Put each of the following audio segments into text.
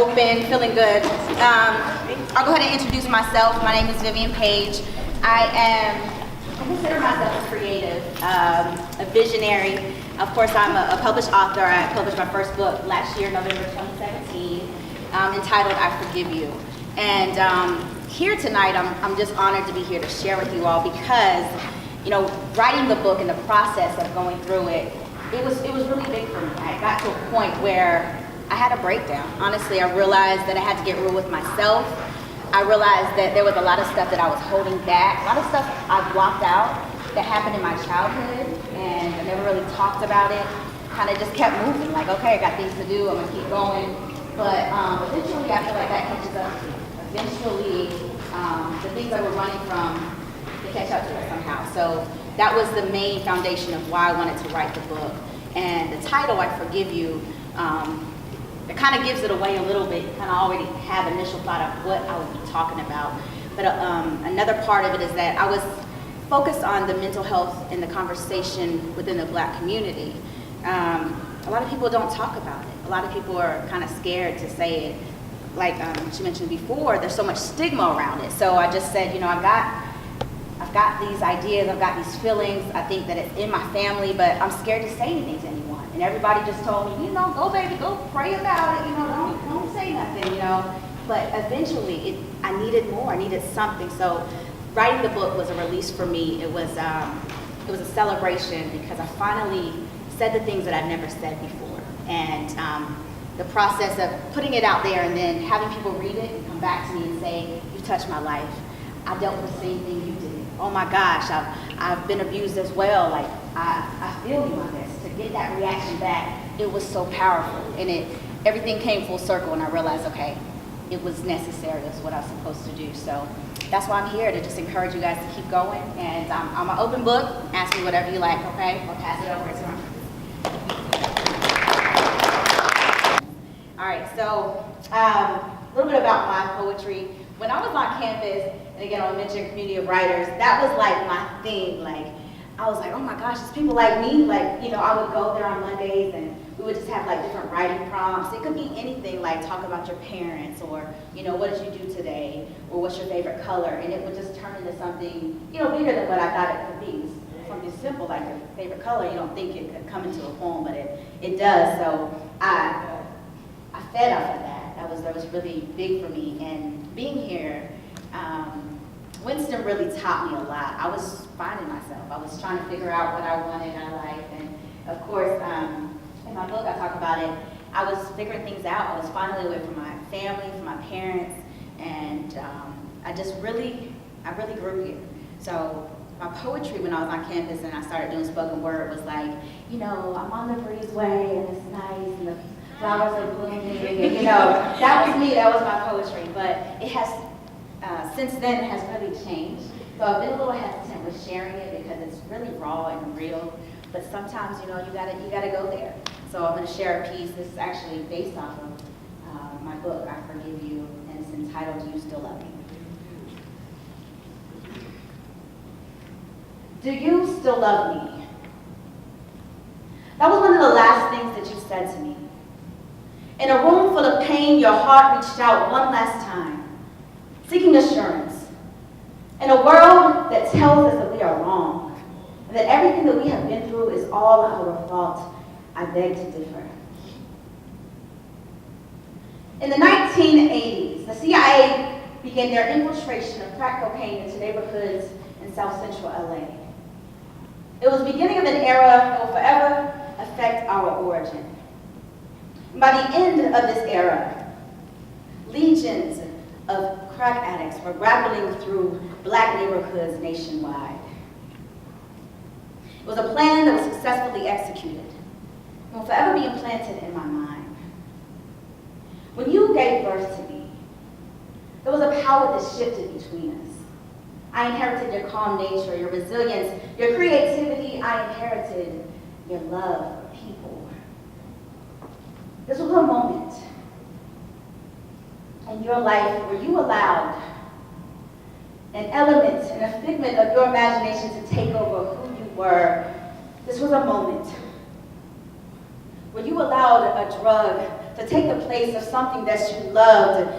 open, feeling good. I'll go ahead and introduce myself. My name is Vivian Page. I consider myself a creative, a visionary. Of course, I'm a published author. I published my first book last year, November 2017, entitled I Forgive You. And here tonight, I'm just honored to be here to share with you all because, you know, writing the book and the process of going through it, it was really big for me. I got to a point where I had a breakdown. Honestly, I realized that I had to get real with myself. I realized that there was a lot of stuff that I was holding back, a lot of stuff I blocked out that happened in my childhood, and I never really talked about it. Kind of just kept moving, like, okay, I got things to do, I'm gonna keep going. But eventually, I feel like that catches up to me. Eventually, the things I was running from, they catch up to us somehow. So that was the main foundation of why I wanted to write the book. And the title, I Forgive You, it kind of gives it away a little bit. You kind of already have initial thought of what I would be talking about. But another part of it is that I was focused on the mental health and the conversation within the Black community. A lot of people don't talk about it. A lot of people are kind of scared to say it. Like she mentioned before, there's so much stigma around it. So I just said, you know, I've got these ideas, I've got these feelings. I think that it's in my family, but I'm scared to say anything to anyone. And everybody just told me, you know, go baby, go pray about it, you know, don't say nothing, you know. But eventually, I needed more, I needed something. So writing the book was a release for me. It was a celebration because I finally said the things that I'd never said before. And the process of putting it out there and then having people read it and come back to me and say, you touched my life. I dealt with the same thing you did. Oh my gosh, I've been abused as well. Like, I feel you on this. To get that reaction back, it was so powerful. And everything came full circle and I realized, okay, it was necessary. That's what I was supposed to do. So that's why I'm here, to just encourage you guys to keep going. And I'm an open book. Ask me whatever you like, okay? I'll pass it over to you. All right, so a little bit about my poetry. When I was on campus, and again, I'll mention Community of Writers, that was like my thing. Like, I was like, oh my gosh, there's people like me. Like, you know, I would go there on Mondays and we would just have like different writing prompts. It could be anything, like talk about your parents, or, you know, what did you do today? Or what's your favorite color? And it would just turn into something, you know, bigger than what I thought it could be. Something simple like your favorite color, you don't think it could come into a poem, but it does. So I fed off of that. That was really big for me. And being here, Winston really taught me a lot. I was finding myself. I was trying to figure out what I wanted in life. And of course, in my book I talk about it, I was figuring things out. I was finally away from my family, from my parents, and I really grew here. So my poetry when I was on campus and I started doing spoken word was like, you know, I'm on the breezeway and it's nice and the flowers are blooming, and, you know, that was me, that was my poetry. But it has, since then, it has really changed. So I've been a little hesitant with sharing it because it's really raw and real. But sometimes, you know, you gotta go there. So I'm gonna share a piece. This is actually based off of my book, I Forgive You, and it's entitled, Do You Still Love Me? Do you still love me? That was one of the last things that you said to me. In a room full of pain, your heart reached out one last time, seeking assurance. In a world that tells us that we are wrong, and that everything that we have been through is all our fault, I beg to differ. In the 1980s, the CIA began their infiltration of crack cocaine into neighborhoods in South Central LA. It was the beginning of an era that will forever affect our origin. By the end of this era, legions of crack addicts were grappling through Black neighborhoods nationwide. It was a plan that was successfully executed and will forever be implanted in my mind. When you gave birth to me, there was a power that shifted between us. I inherited your calm nature, your resilience, your creativity. I inherited your love for people. This was a moment in your life where you allowed an element and a figment of your imagination to take over who you were. This was a moment where you allowed a drug to take the place of something that you loved.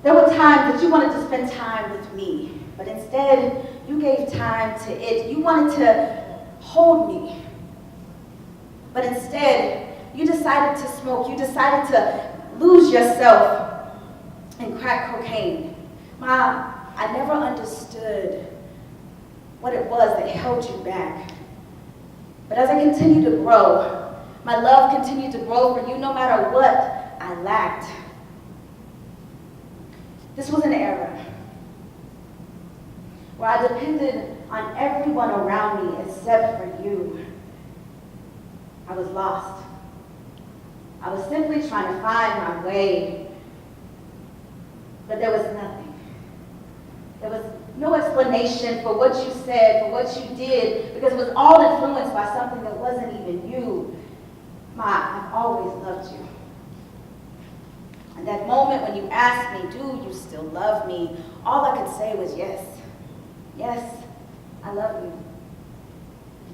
There were times that you wanted to spend time with me, but instead you gave time to it. You wanted to hold me, but instead you decided to smoke. You decided to lose yourself in crack cocaine. Mom, I never understood what it was that held you back. But as I continue to grow, my love continued to grow for you no matter what I lacked. This was an era where I depended on everyone around me except for you. I was lost. I was simply trying to find my way, but there was nothing. There was no explanation for what you said, for what you did, because it was all influenced by something that wasn't even you. Ma, I've always loved you. And that moment when you asked me, do you still love me? All I could say was yes. Yes, I love you.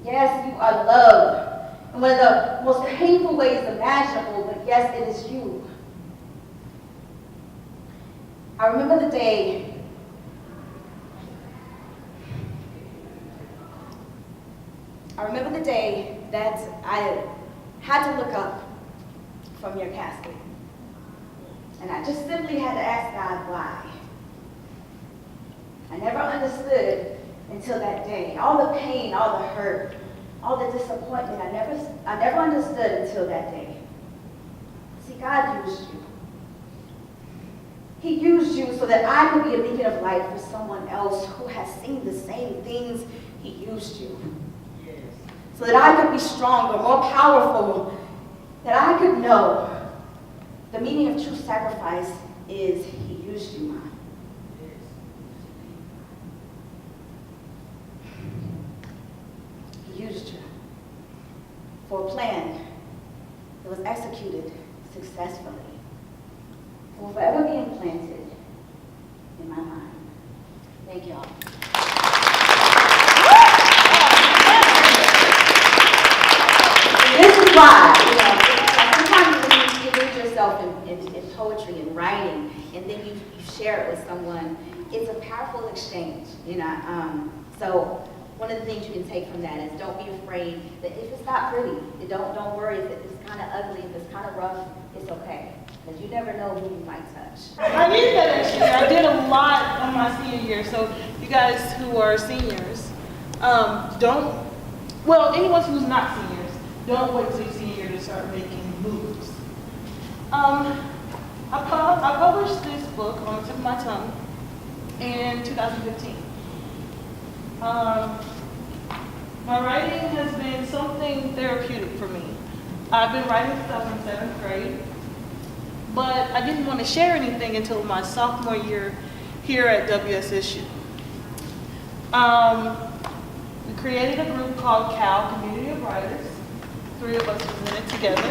Yes, you are loved. In one of the most painful ways imaginable, but yes, it is you. I remember the day that I had to look up from your casket. And I just simply had to ask God why. I never understood until that day. All the pain, all the hurt, all the disappointment, I never understood until that day. See, God used you. He used you so that I could be a beacon of light for someone else who has seen the same things. He used you. Yes. So that I could be stronger, more powerful, that I could know the meaning of true sacrifice is He used you, Mom. He used you for a plan that was executed successfully. It will forever be implanted in my mind. Thank y'all. This is why, sometimes when you lose yourself in poetry and writing, and then you share it with someone, it's a powerful exchange, So one of the things you can take from that is don't be afraid that if it's not pretty, don't worry if it's kind of ugly, if it's kind of rough, it's okay. Because you never know who you might touch. I needed that actually. I did a lot on my senior year. So you guys who are seniors, anyone who's not seniors, don't wait till your senior year to start making moves. I published this book on the tip of my tongue in 2015. My writing has been something therapeutic for me. I've been writing since I was in 7th grade. But I didn't want to share anything until my sophomore year here at WSSU. We created a group called CAL, Community of Writers. 3 of us was in it together.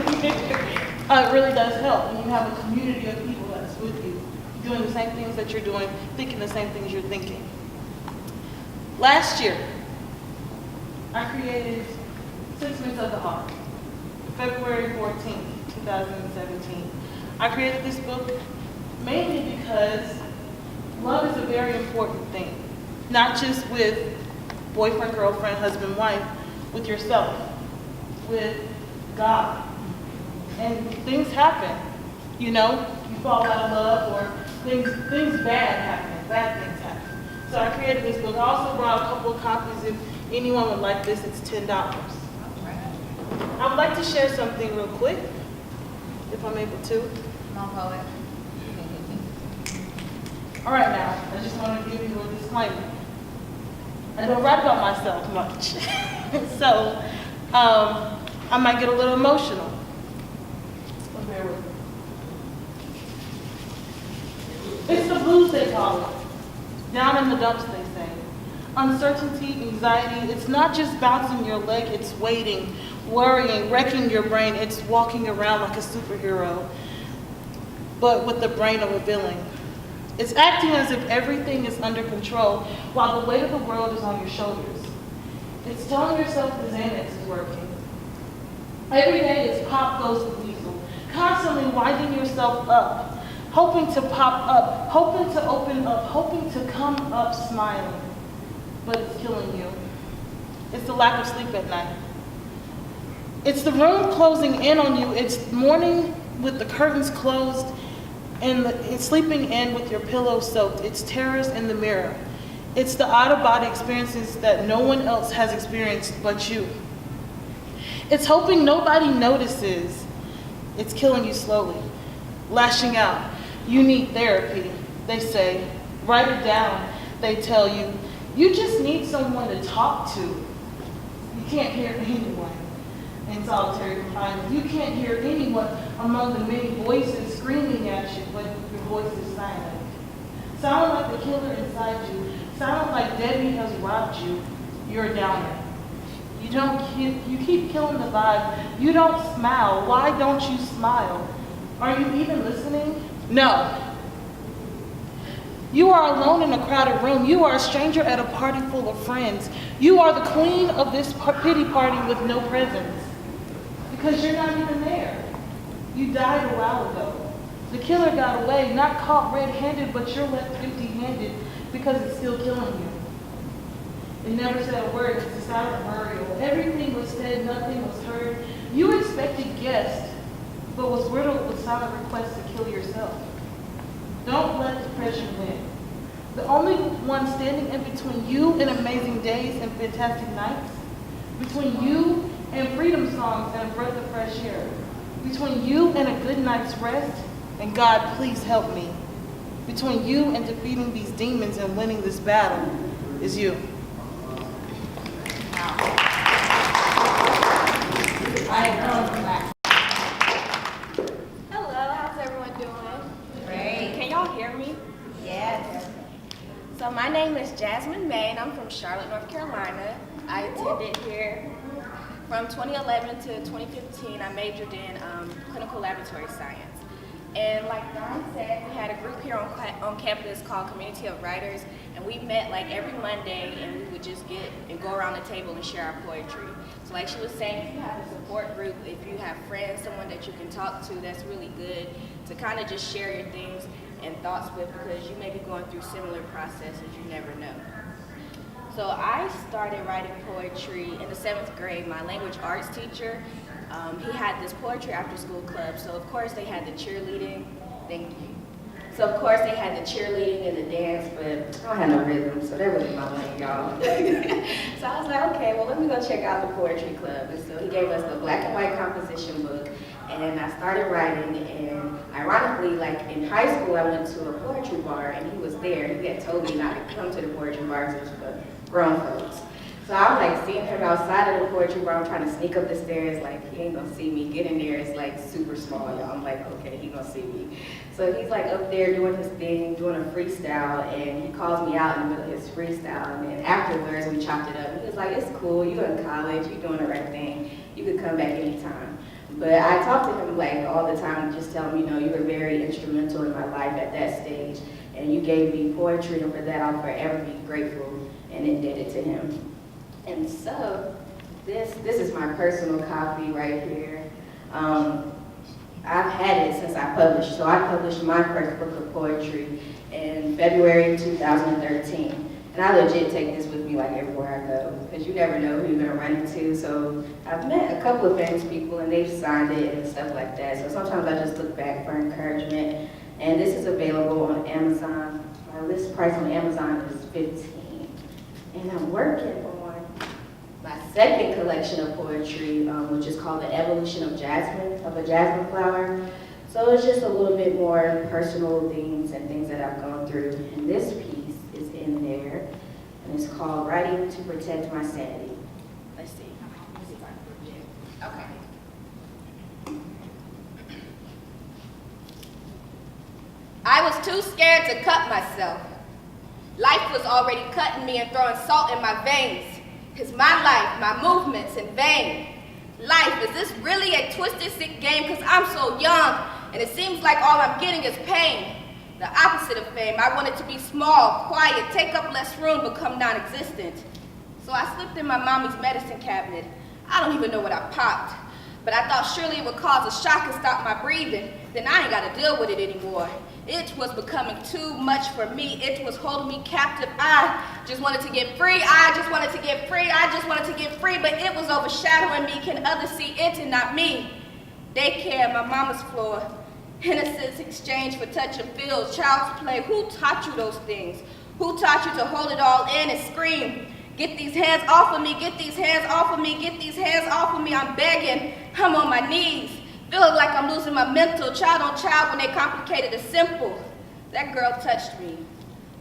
It really does help when you have a community of people that's with you, doing the same things that you're doing, thinking the same things you're thinking. Last year, I created 6 Minutes of the Heart, February 14th, 2017. I created this book mainly because love is a very important thing. Not just with boyfriend, girlfriend, husband, wife, with yourself, with God. And things happen, you fall out of love or things bad happen, bad things happen. So I created this book. I also brought a couple of copies. If anyone would like this, it's $10. I would like to share something real quick, if I'm able to. Come on, poet. All right, now, I just want to give you a disclaimer. I don't write about myself much. So, I might get a little emotional. So bear with me. It's the blues, they call it. Down in the dumps, they say. Uncertainty, anxiety, it's not just bouncing your leg, it's waiting, worrying, wrecking your brain. It's walking around like a superhero, but with the brain of a villain. It's acting as if everything is under control while the weight of the world is on your shoulders. It's telling yourself the Xanax is working. Every day it's pop goes the weasel. constantly winding yourself up, hoping to pop up, hoping to open up, hoping to come up smiling, but it's killing you. It's the lack of sleep at night. It's the room closing in on you. It's morning with the curtains closed and it's sleeping in with your pillow soaked. It's terrors in the mirror. It's the out-of-body experiences that no one else has experienced but you. It's hoping nobody notices. It's killing you slowly. Lashing out. You need therapy, they say. Write it down, they tell you. You just need someone to talk to. You can't hear anyone in solitary confinement. You can't hear anyone among the many voices screaming at you, but your voice is silent. Sound like the killer inside you. Sound like Debbie has robbed you. You're a downer. You keep killing the vibe. You don't smile. Why don't you smile? Are you even listening? No. You are alone in a crowded room. You are a stranger at a party full of friends. You are the queen of this pity party with no presents. Because you're not even there. You died a while ago. The killer got away, not caught red-handed, but you're left empty-handed because it's still killing you. It never said a word. It's a silent burial. Everything was said, nothing was heard. You expected guests, but was riddled with silent requests to kill yourself. Don't let depression win. The only one standing in between you and amazing days and fantastic nights, between you and freedom songs and a breath of fresh air, between you and a good night's rest, and God, please help me, between you and defeating these demons and winning this battle is you. Hello, how's everyone doing? Great. Can y'all hear me? Yes. So my name is Jasmine May and I'm from Charlotte, North Carolina. I attended here from 2011 to 2015. I majored in clinical laboratory science. And like Don said, we had a group here on campus called Community of Writers, and we met like every Monday, and we would just get and go around the table and share our poetry. So like she was saying, if you have a support group, if you have friends, someone that you can talk to, that's really good to kind of just share your things and thoughts with, because you may be going through similar processes, you never know. So I started writing poetry in the 7th grade. My language arts teacher, he had this poetry after school club. So of course they had the cheerleading. Thank you. So of course they had the cheerleading and the dance, but I don't have no rhythm, so that wasn't my lane, y'all. So I was like, okay, well let me go check out the poetry club. And so he gave us the black and white composition book, and I started writing. And ironically, like in high school, I went to a poetry bar, and he was there. He had told me not to come to the poetry bars, it was for grown folks. So I'm like seeing him outside of the poetry bar. I'm trying to sneak up the stairs, like he ain't gonna see me. Get in there, it's like super small, y'all. I'm like, okay, he gonna see me. So he's like up there doing his thing, doing a freestyle, and he calls me out in the middle of his freestyle. And then afterwards, we chopped it up. He was like, it's cool, you in college, you doing the right thing. You could come back anytime. But I talked to him like all the time, just telling him, you know, you were very instrumental in my life at that stage, and you gave me poetry, and for that I'll forever be grateful and indebted to him. And so, this is my personal copy right here. I've had it since I published. So I published my first book of poetry in February 2013. And I legit take this with me like everywhere I go, because you never know who you're gonna run into. So I've met a couple of famous people and they've signed it and stuff like that. So sometimes I just look back for encouragement. And this is available on Amazon. Our list price on Amazon is $15. And I'm working on my second collection of poetry, which is called The Evolution of Jasmine, of a Jasmine Flower. So it's just a little bit more personal things and things that I've gone through. And this piece is in there, and it's called Writing to Protect My Sanity. Let's see. Okay. I was too scared to cut myself. Life was already cutting me and throwing salt in my veins. Is my life, my movements in vain? Life, is this really a twisted, sick game? Cause I'm so young, and it seems like all I'm getting is pain. The opposite of fame. I wanted to be small, quiet, take up less room, become non-existent. So I slipped in my mommy's medicine cabinet. I don't even know what I popped, but But I thought surely it would cause a shock and stop my breathing. Then I ain't got to deal with it anymore. It was becoming too much for me. It was holding me captive. I just wanted to get free. I just wanted to get free. I just wanted to get free. But it was overshadowing me. Can others see it and not me? Daycare, my mama's floor. Innocence exchanged for touch and feels. Child's play. Who taught you those things? Who taught you to hold it all in and scream? Get these hands off of me. Get these hands off of me. Get these hands off of me. I'm begging. I'm on my knees. Feeling like I'm losing my mental, child on child when they complicated the simple. That girl touched me.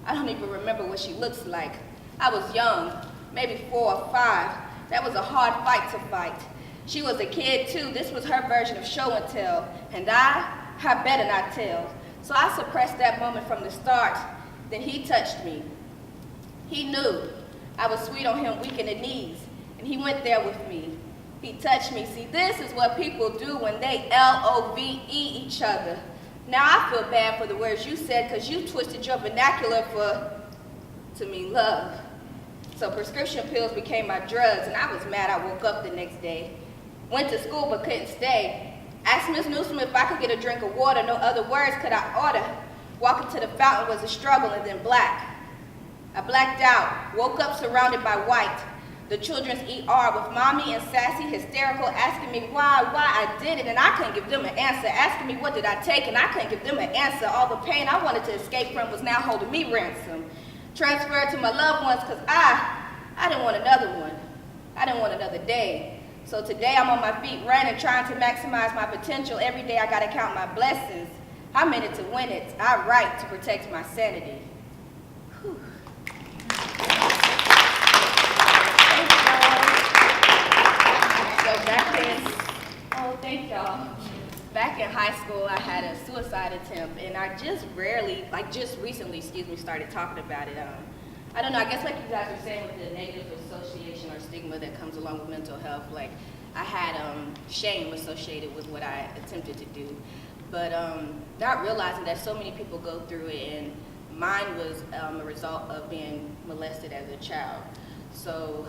I don't even remember what she looks like. I was young, maybe 4 or 5. That was a hard fight to fight. She was a kid too. This was her version of show and tell. And I better not tell. So I suppressed that moment from the start. Then he touched me. He knew I was sweet on him, weak in the knees. And he went there with me. He touched me. See, this is what people do when they LOVE each other. Now I feel bad for the words you said because you twisted your vernacular to mean love. So prescription pills became my drugs and I was mad I woke up the next day. Went to school but couldn't stay. Asked Miss Newsom if I could get a drink of water. No other words could I order. Walking to the fountain was a struggle and then black. I blacked out, woke up surrounded by white. The children's ER with mommy and sassy, hysterical, asking me why I did it, and I couldn't give them an answer. Asking me what did I take, and I couldn't give them an answer. All the pain I wanted to escape from was now holding me ransom. Transferred to my loved ones because I didn't want another one. I didn't want another day. So today I'm on my feet running, trying to maximize my potential. Every day I gotta count my blessings. I'm in it to win it. I write to protect my sanity. Whew. Thank y'all. Back in high school, I had a suicide attempt, and I just recently, started talking about it. I don't know, I guess like you guys were saying with the negative association or stigma that comes along with mental health, like I had shame associated with what I attempted to do. But not realizing that so many people go through it, and mine was a result of being molested as a child. So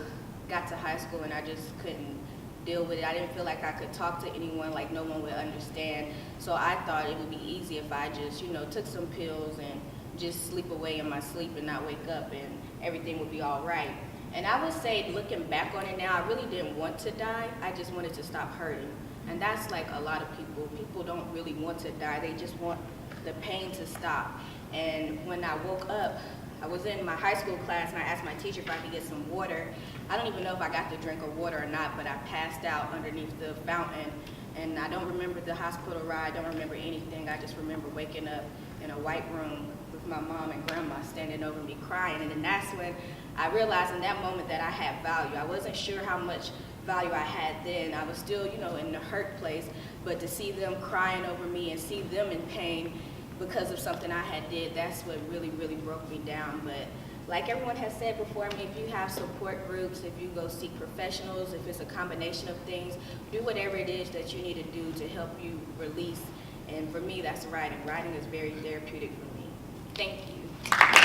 got to high school and I just couldn't deal with it. I didn't feel like I could talk to anyone, like no one would understand. So I thought it would be easy if I just, took some pills and just sleep away in my sleep and not wake up and everything would be all right. And I would say, looking back on it now, I really didn't want to die. I just wanted to stop hurting. And that's like a lot of people. People don't really want to die. They just want the pain to stop. And when I woke up, I was in my high school class and I asked my teacher if I could get some water. I don't even know if I got the drink of water or not, but I passed out underneath the fountain. And I don't remember the hospital ride, I don't remember anything. I just remember waking up in a white room with my mom and grandma standing over me crying. And then that's when I realized in that moment that I had value. I wasn't sure how much value I had then. I was still, in the hurt place, but to see them crying over me and see them in pain because of something I had did, that's what really, really broke me down. But like everyone has said before, if you have support groups, if you go seek professionals, if it's a combination of things, do whatever it is that you need to do to help you release. And for me, that's writing. Writing is very therapeutic for me. Thank you.